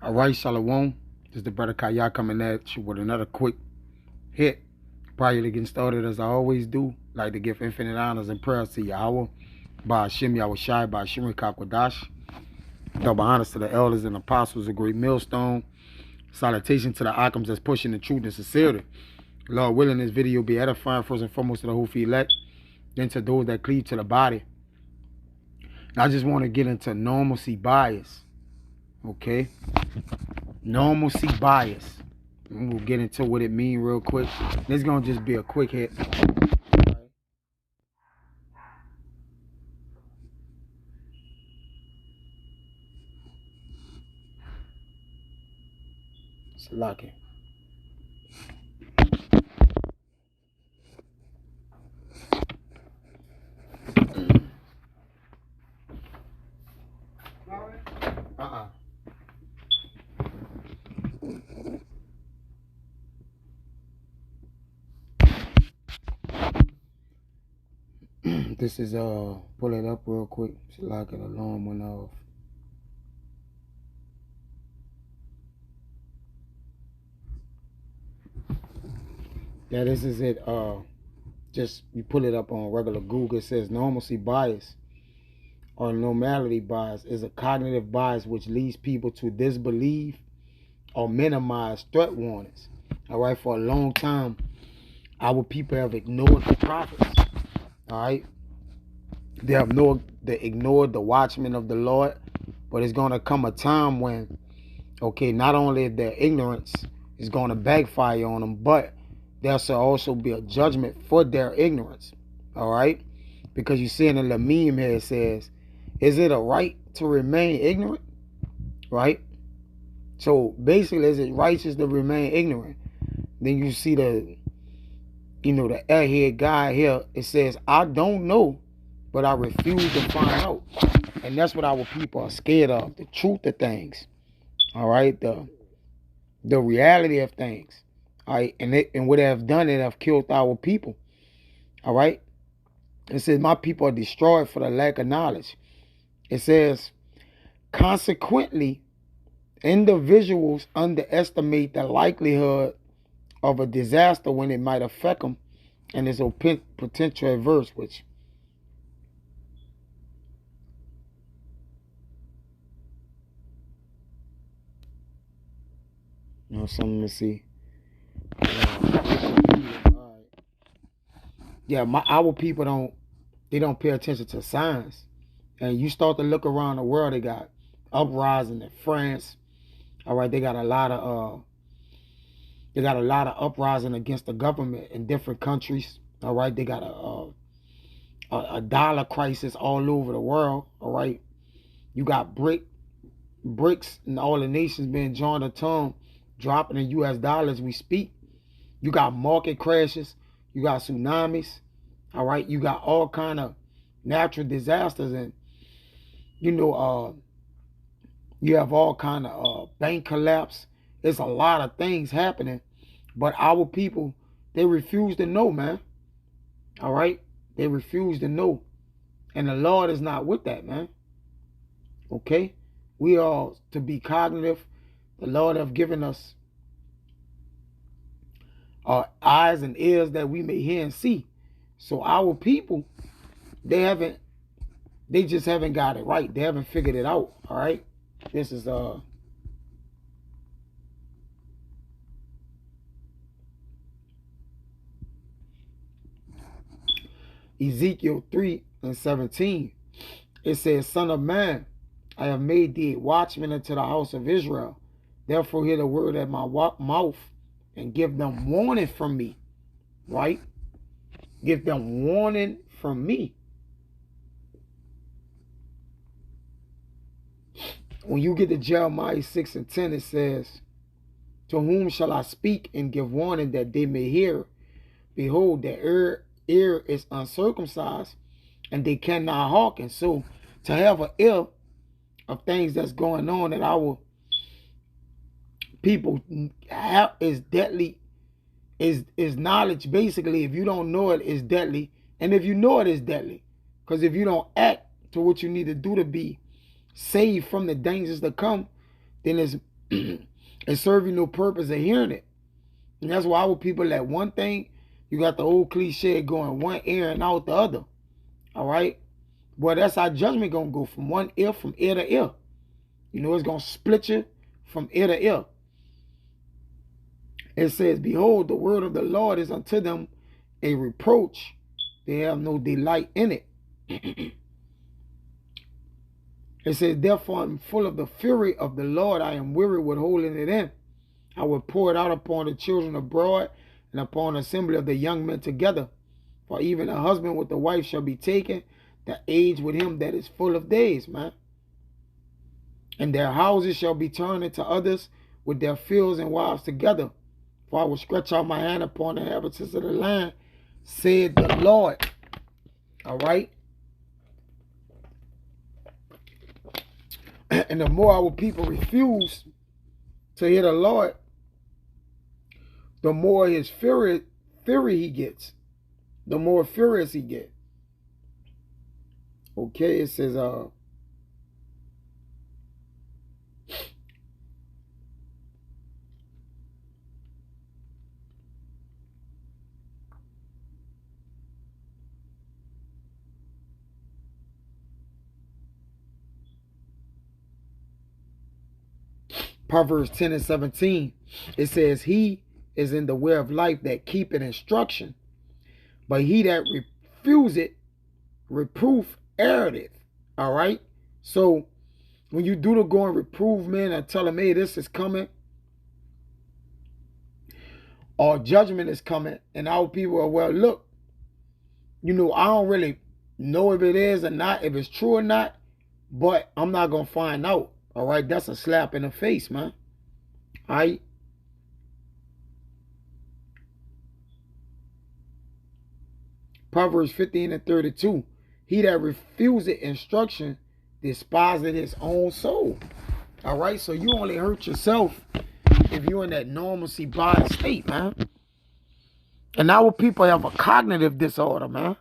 All right, Shalom. This is the brother Kaya coming at you with another quick hit. Prior to getting started, as I always do, like to give infinite honors and prayers to Yahweh, by Hashem Yahushai, by Hashem Kakwadash. Double honors to the elders and apostles, a great millstone. Salutation to the Akams that's pushing the truth and sincerity. Lord willing, this video be edifying first and foremost to the Hufi elect, then to those that cleave to the body. And I just want to get into normalcy bias. Okay? Normalcy bias. And we'll get into what it means real quick. This is going to just be a quick hit. It's lucky. This is pull it up real quick. It's like an alarm went off. Yeah, this is it. Just you pull it up on regular Google. It says normalcy bias or normality bias is a cognitive bias which leads people to disbelieve or minimize threat warnings. All right, for a long time, our people have ignored the prophets. All right, they have ignored the watchmen of the Lord. But it's going to come a time when, okay, not only their ignorance is going to backfire on them, but there shall also be a judgment for their ignorance. All right, because you see in the meme here, it says, is it a right to remain ignorant? Right? So basically, is it righteous to remain ignorant? Then you see the airhead guy here. It says, I don't know, but I refuse to find out. And that's what our people are scared of, the truth of things. All right, the reality of things. All right, and what they have done, it have killed our people. All right, it says my people are destroyed for the lack of knowledge. It says, consequently, individuals underestimate the likelihood of a disaster when it might affect them, and it's a potential adverse, which something to see. Yeah, our people don't pay attention to signs. And you start to look around the world, they got uprising in France. All right, they got a lot of uprising against the government in different countries. All right, they got a dollar crisis all over the world. All right, you got BRICS and all the nations being joined a tongue, dropping in U.S. dollars we speak. You got market crashes. You got tsunamis. All right, you got all kind of natural disasters, and you have all kind of bank collapse. There's a lot of things happening, but our people, they refuse to know, man. All right, they refuse to know, and the Lord is not with that, man. Okay, we are to be cognitive. The Lord have given us eyes and ears that we may hear and see. So our people, they just haven't got it right. They haven't figured it out. All right, this is Ezekiel 3:17. It says, Son of man, I have made thee a watchman unto the house of Israel. Therefore hear the word at my mouth and give them warning from me. Right? Give them warning from me. When you get to Jeremiah 6:10, it says, to whom shall I speak and give warning that they may hear? Behold, their ear is uncircumcised, and they cannot hearken. So to have an ear of things that's going on that our people have is deadly, is knowledge. Basically, if you don't know it, is deadly. And if you know it, is deadly. Because if you don't act to what you need to do to be saved from the dangers that come, then It serve you no purpose of hearing it. And that's why with people that one thing, you got the old cliche going one ear and out the other. All right? Well, that's how judgment going to go from one ear, from ear to ear. You know, it's going to split you from ear to ear. It says, behold, the word of the Lord is unto them a reproach. They have no delight in it. It says, therefore I'm full of the fury of the Lord. I am weary with holding it in. I will pour it out upon the children abroad and upon the assembly of the young men together. For even a husband with the wife shall be taken, the age with him that is full of days, man. And their houses shall be turned into others with their fields and wives together. For I will stretch out my hand upon the inhabitants of the land, said the Lord. All right? And the more our people refuse to hear the Lord, the more his fury he gets. The more furious he gets. Okay, it says, Proverbs 10 and 17, it says, he is in the way of life that keepeth instruction, but he that refuseth reproof erreth. All right? So, when you do the go and reprove men and tell them, hey, this is coming, or judgment is coming, and our people are, well, look, you know, I don't really know if it is or not, if it's true or not, but I'm not going to find out. All right? That's a slap in the face, man. All right? Proverbs 15 and 32. He that refuseth instruction despiseth his own soul. All right? So you only hurt yourself if you're in that normalcy body state, man. And our people have a cognitive disorder, man.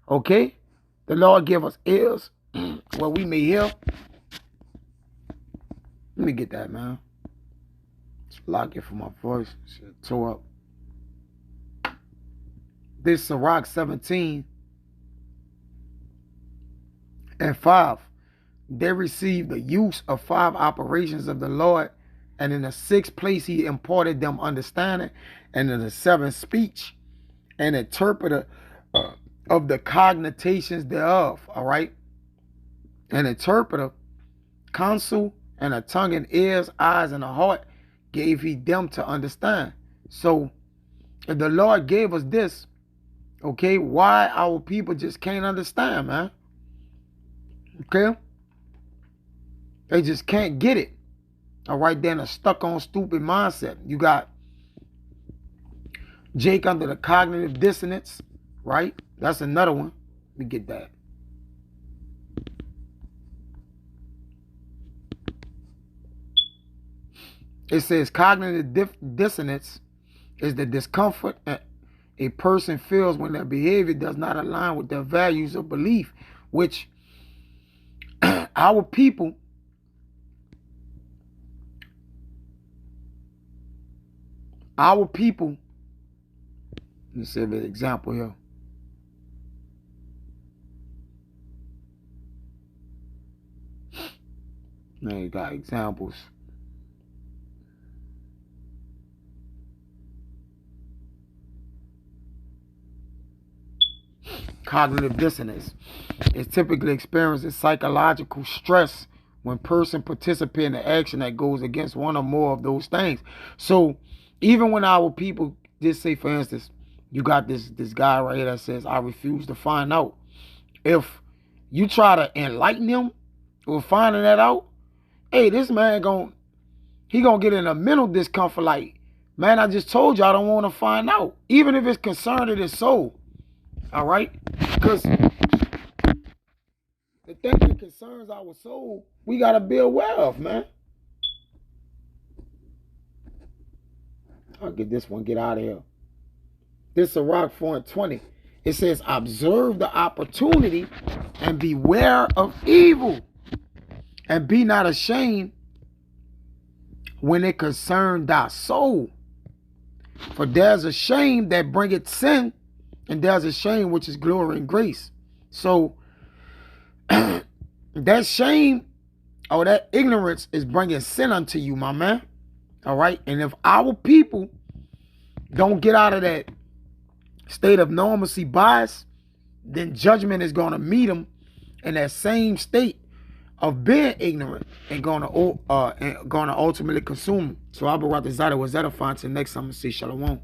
Okay? The Lord give us ears where we may hear. Let me get that, man. Just lock it for my voice. Shit tore up. This Sirach 17 and 5. They received the use of 5 operations of the Lord, and in the 6th place he imparted them understanding, and in the 7th speech, an interpreter of the cogitations thereof. All right? An interpreter, counsel, and a tongue and ears, eyes, and a heart gave he them to understand. So, if the Lord gave us this, okay, why our people just can't understand, man? Okay? They just can't get it. All right, then a stuck on stupid mindset. You got Jake under the cognitive dissonance, right? That's another one. Let me get that. It says cognitive dissonance is the discomfort a person feels when their behavior does not align with their values or belief, which our people let me see an example here. Now you got examples. Cognitive dissonance is typically experienced as psychological stress when person participates in an action that goes against one or more of those things. So even when our people just say, for instance, you got this guy right here that says, I refuse to find out. If you try to enlighten him with finding that out, hey, this man gonna get in a mental discomfort like, man, I just told you I don't want to find out. Even if it's concerned his soul. All right? Because the thing that concerns our soul, we got to be aware of, man. I'll get this one, get out of here. This is Sirach 4 and 20. It says, observe the opportunity and beware of evil, and be not ashamed when it concern thy soul. For there's a shame that bringeth sin, and there's a shame which is glory and grace. So that shame or that ignorance is bringing sin unto you, my man. All right. And if our people don't get out of that state of normalcy bias, then judgment is going to meet them in that same state of being ignorant and going to ultimately consume them. So Abu Ratazada was edifying. Till next time, I say shalom.